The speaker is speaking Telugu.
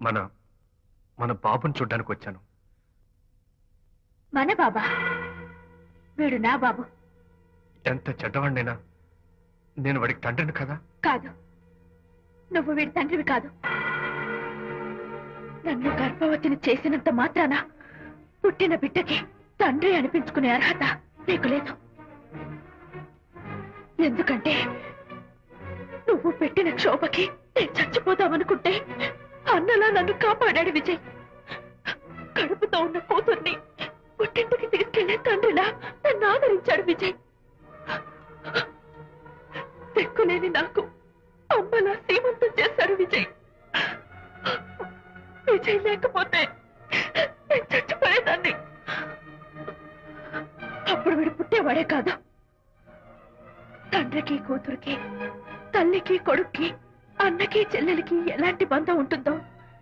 మన మన బాబుని చూడ్డానికి వచ్చాను. మన బాబా? వీడు నా బాబు. ఎంత చెడ్డవాడినైనా నేను వాడికి తండ్రిని కదా? కాదు, నువ్వు వీడి తండ్రివి కాదు. నన్ను గర్భవతిని చేసినంత మాత్రాన పుట్టిన బిడ్డకి తండ్రి అనిపించుకునే అర్హత నీకు లేదు. ఎందుకంటే నువ్వు పెట్టిన క్షోభకి నేను చచ్చిపోతామనుకుంటే అన్నలా నన్ను కాపాడాడు విజయ్. కడుపుతో ఉన్న కూతుర్ని పుట్టింటికి తీసుకెళ్లే తండ్రిలా నన్ను ఆదరించాడు విజయ్. దిక్కులేని నాకు అమ్మలా సీమంతం చేశాడు విజయ్. విజయ్ లేకపోతే నేను చచ్చిపోయేదాన్ని. అప్పుడు వీడు పుట్టేవాడే కాదు. తండ్రికి కూతురికి, తల్లికి కొడుక్కి, అన్నకి చెల్లెలికి ఎలాంటి బంధం ఉంటుందో